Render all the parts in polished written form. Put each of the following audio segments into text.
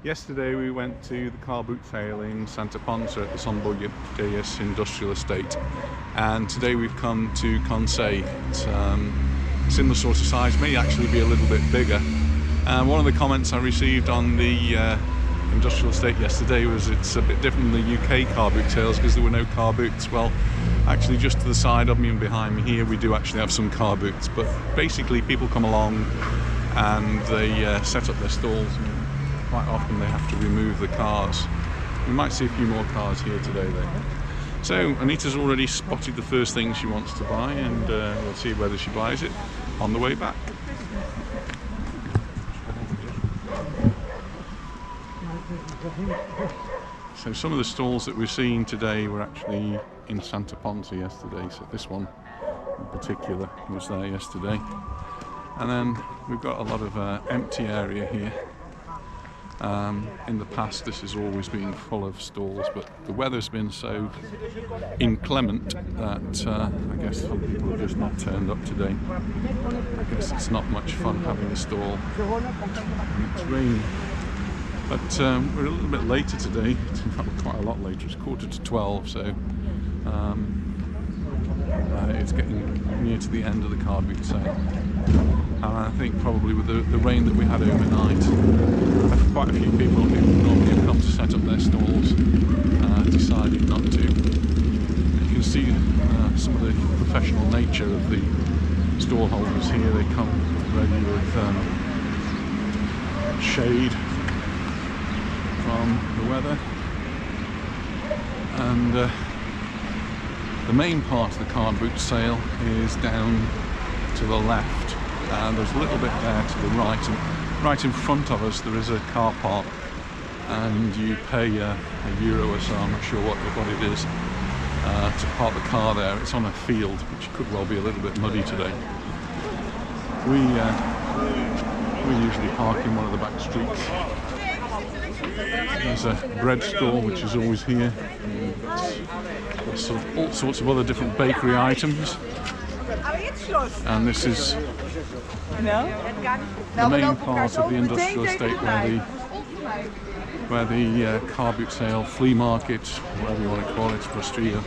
Yesterday we went to the car boot sale in Sant Ponsa at the Sant Ponsa industrial estate, and today we've come to Consell. It's similar sort of size, may actually be a little bit bigger. One of the comments I received on the industrial estate yesterday was it's a bit different than the UK car boot sales because there were no car boots. Well, actually just to the side of me and behind me here we do actually have some car boots, but basically people come along and they set up their stalls, and quite often they have to remove the cars. We might see a few more cars here today though. So Anita's already spotted the first thing she wants to buy, and we'll see whether she buys it on the way back. So some of the stalls that we're seeing today were actually in Sant Ponsa yesterday, so this one in particular was there yesterday. And then we've got a lot of empty area here. In the past this has always been full of stalls, but the weather's been so inclement that I guess some people have just not turned up today. I guess it's not much fun having a stall and it's raining. But we're a little bit later today, in fact we're quite a lot later, it's 11:45, so it's getting near to the end of the car boot sale. And I think probably with the rain that we had overnight, quite a few people who normally have come to set up their stalls decided not to. You can see some of the professional nature of the stall holders here. They come ready with shade from the weather, and the main part of the car boot sale is down to the left, and there's a little bit there to the right, and right in front of us there is a car park, and you pay €1 or so, I'm not sure what it is, to park the car there. It's on a field which could well be a little bit muddy today. We usually park in one of the back streets. There's a bread stall which is always here. There's all sorts of other different bakery items. And this is the main part of the industrial estate where the car boot sale, flea market, whatever you want to call it, Rastrillo.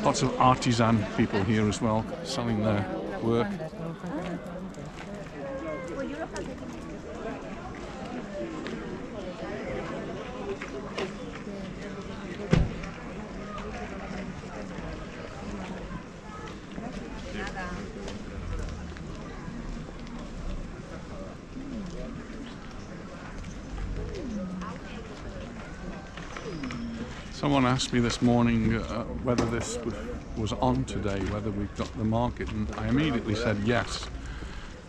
Lots of artisan people here as well, selling their work. Someone asked me this morning whether this was on today, whether we've got the market, and I immediately said yes.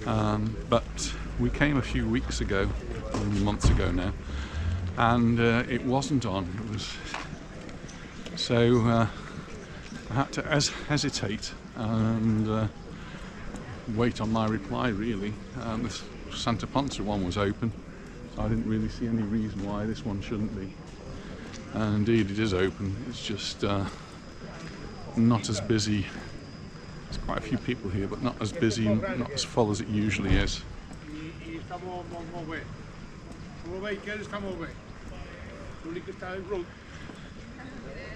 But we came a few weeks ago, months ago now, and it wasn't on. It was so I had to hesitate and wait on my reply really. This Sant Ponsa one was open, so I didn't really see any reason why this one shouldn't be. And indeed it is open, it's just not as busy. There's quite a few people here, but not as busy and not as full as it usually is.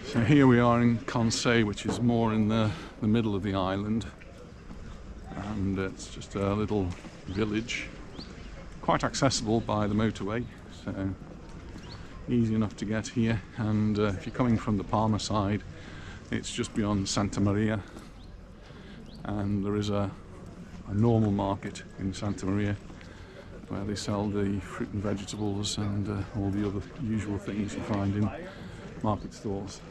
So here we are in Consell, which is more in the middle of the island, and it's just a little village, quite accessible by the motorway, so easy enough to get here. And if you're coming from the Palma side, it's just beyond Santa Maria, and there is a normal market in Santa Maria where they sell the fruit and vegetables and all the other usual things you find in market stalls.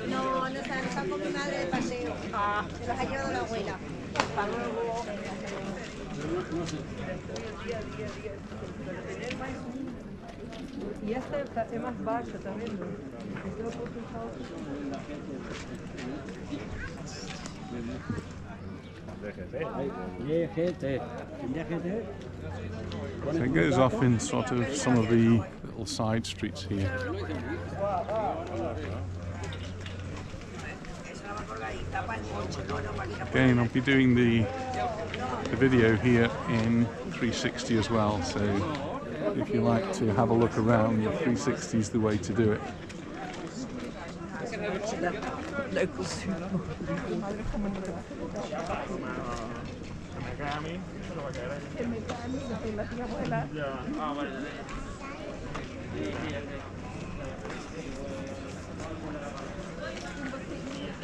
No, no están con mi madre de paseo. Se los ha llevado la abuela. Hasta luego. Y esta es más baja también, ¿no? So it goes off in sort of some of the little side streets here. Again, I'll be doing the video here in 360 as well, so if you like to have a look around, the 360 is the way to do it. Local super.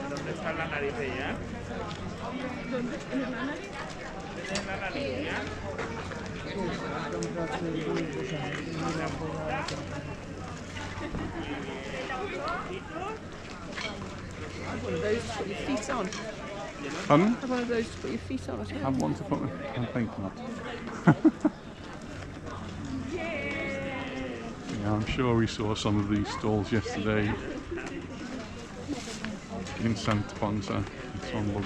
¿Dónde está la nariz de ella? ¿Dónde está la nariz? ¿Tienes la nariz de ella? Have one of those to put your feet on. Pardon? Have one of those to put your feet on as well. Have one to put my... I think not. Yeah, I'm sure we saw some of these stalls yesterday in Sant Ponsa, in Sant Ponsa.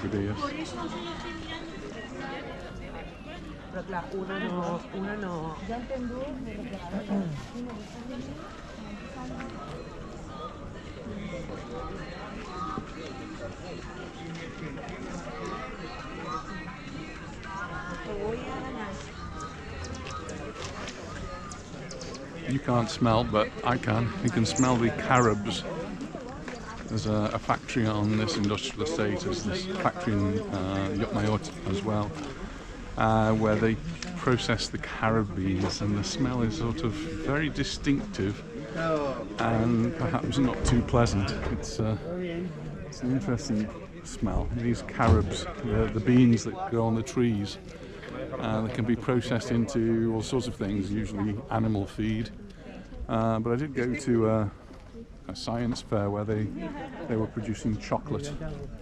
Pero claro, una no. Ya entendí. You can't smell, but I can. You can smell the Carobs. There's a factory on this industrial estate. There's this factory in Mallorca as well, where they process the carob beans, and the smell is sort of very distinctive and perhaps not too pleasant. It's an interesting smell. These carobs, the beans that grow on the trees, they can be processed into all sorts of things, usually animal feed. But I did go to a science fair where they were producing chocolate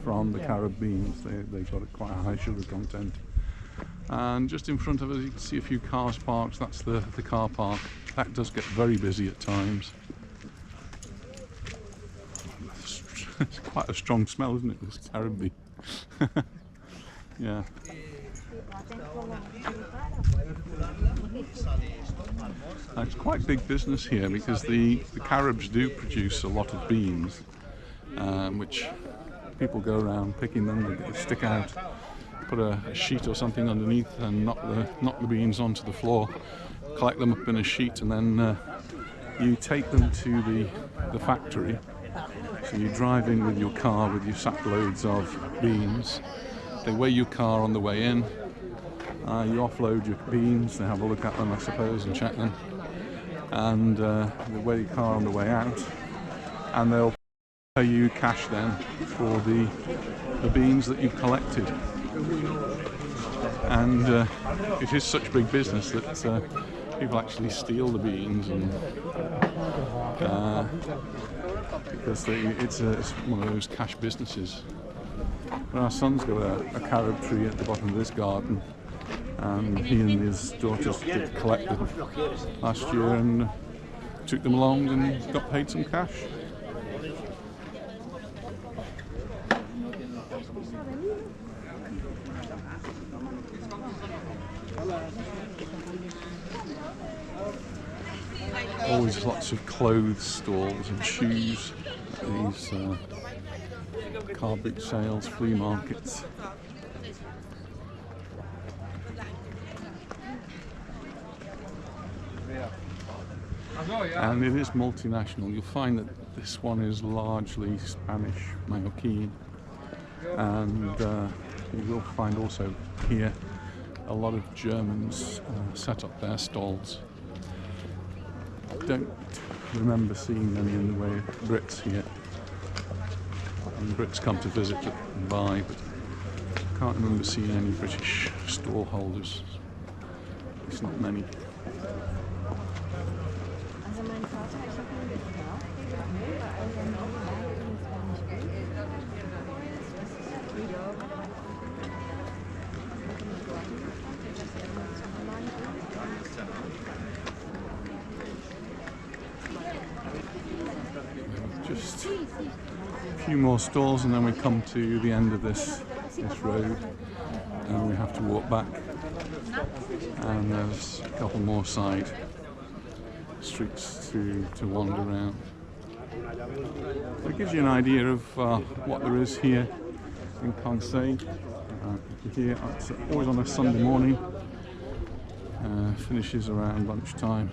from the carob beans. They've got quite a high sugar content. And just in front of us you can see a few cars parked. That's the car park. That does get very busy at times. It's quite a strong smell, isn't it, this carob bean? Yeah. It's quite big business here because the Carobs do produce a lot of beans, which people go around picking them. They stick out, put a sheet or something underneath and knock the beans onto the floor, collect them up in a sheet, and then you take them to the factory. So you drive in with your car with your sack loads of beans. They weigh your car on the way in. You offload your beans, they have a look at them I suppose and check them, and they weigh your car on the way out, and they'll pay you cash then for the beans that you've collected. And it is such big business that people actually steal the beans, and because it's one of those cash businesses. Our son's got a carob tree at the bottom of this garden, and he and his daughters did collect them last year and took them along and got paid some cash. Always lots of clothes stalls and shoes at these car boot sales, flea markets. And it is multinational. You'll find that this one is largely Spanish, Mallorquin, and you will find also here a lot of Germans set up their stalls. I don't remember seeing many in the way of Brits here. And Brits come to visit and buy, but I can't remember seeing any British stall holders. It's not many. Just a few more stalls and then we come to the end of this road, and we have to walk back, and there's a couple more side streets to wander around. It gives you an idea of what there is here in Consell. Here, it's always on a Sunday morning, finishes around lunchtime.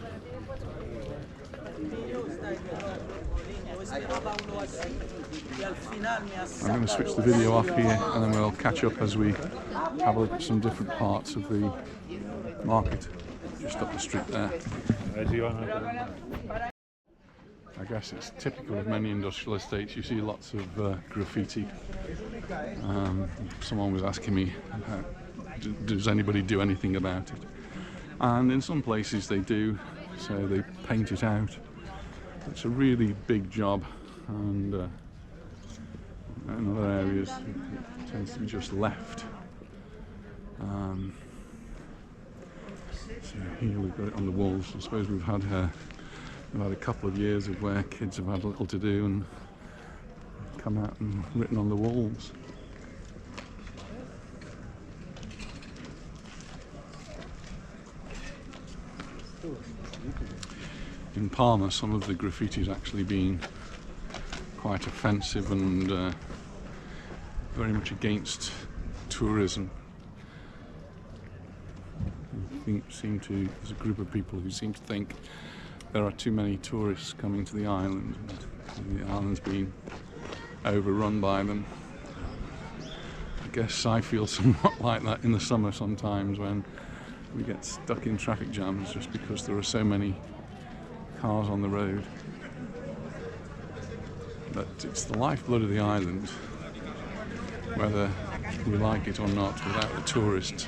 I'm going to switch the video off here and then we'll catch up as we have a look at some different parts of the market just up the street there. I guess it's typical of many industrial estates. You see lots of graffiti. Someone was asking me, does anybody do anything about it? And in some places they do, so they paint it out. It's a really big job, and in other areas it tends to be just left. So here we've got it on the walls. I suppose we've had a couple of years of where kids have had little to do and come out and written on the walls. In Palma, some of the graffiti has actually been quite offensive and very much against tourism. There's a group of people who seem to think there are too many tourists coming to the island, and the island's been overrun by them. I guess I feel somewhat like that in the summer sometimes when we get stuck in traffic jams just because there are so many cars on the road. But it's the lifeblood of the island, whether we like it or not. Without the tourists,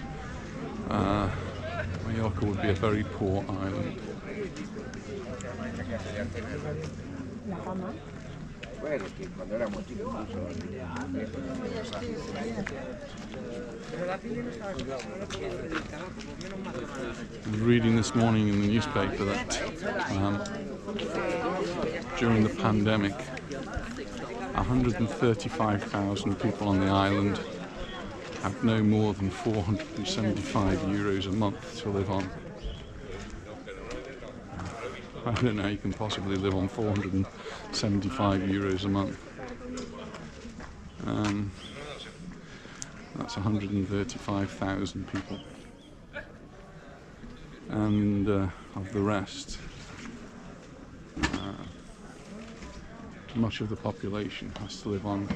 Mallorca would be a very poor island. I was reading this morning in the newspaper that during the pandemic 135,000 people on the island have no more than €475 a month to live on. I don't know how you can possibly live on €475 a month. That's 135,000 people. And of the rest, much of the population has to live on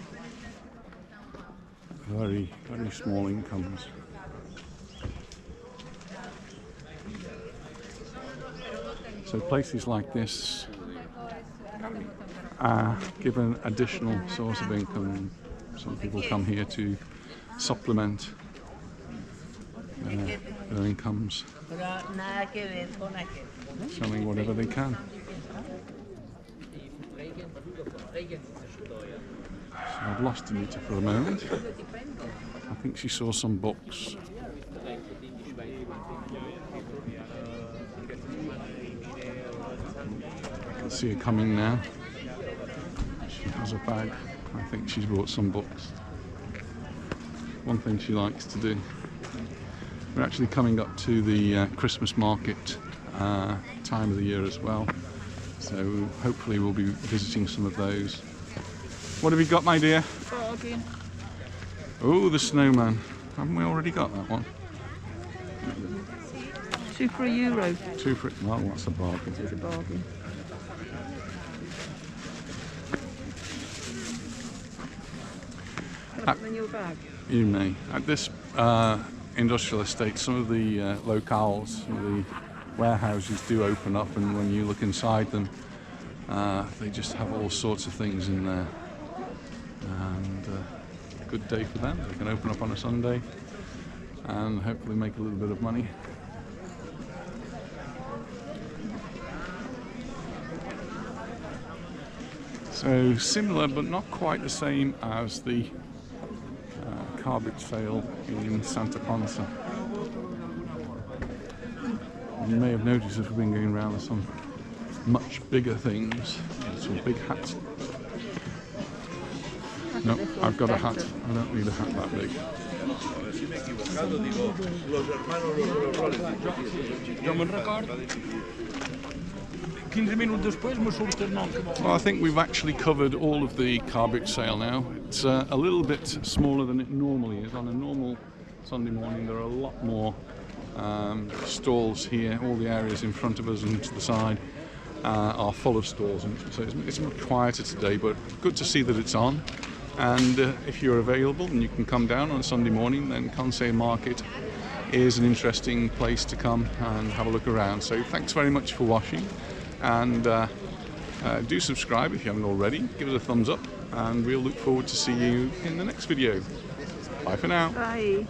very, very small incomes. So places like this give an additional source of income. Some people come here to supplement their incomes, selling whatever they can. So I've lost Anita for a moment. I think she saw some books. I can see her coming now. She has a bag. I think she's brought some books. One thing she likes to do. We're actually coming up to the Christmas market time of the year as well. So hopefully we'll be visiting some of those. What have you got, my dear? Bargain. Oh, the snowman. Haven't we already got that one? €2 for €1. Two for... Well, that's a bargain. It's a bargain. Can I put them in your bag? You may. At this industrial estate, some of the locales, some of the warehouses do open up, and when you look inside them, they just have all sorts of things in there. And good day for them. They can open up on a Sunday and hopefully make a little bit of money. So similar, but not quite the same as the Carobs sale in Sant Ponsa. You may have noticed as we've been going around, there's some much bigger things, some big hats. No, I've got a hat. I don't need a hat that big. 15 minutos después me surten no. Well, I think we've actually covered all of the car boot sale now. It's a little bit smaller than it normally is. On a normal Sunday morning there are a lot more stalls here. All the areas in front of us and to the side are full of stalls, and so it's much quieter today, but good to see that it's on. And if you're available and you can come down on a Sunday morning, then Consell Market is an interesting place to come and have a look around. So thanks very much for watching, and do subscribe if you haven't already. Give us a thumbs up, and we'll look forward to see you in the next video. Bye for now. Bye.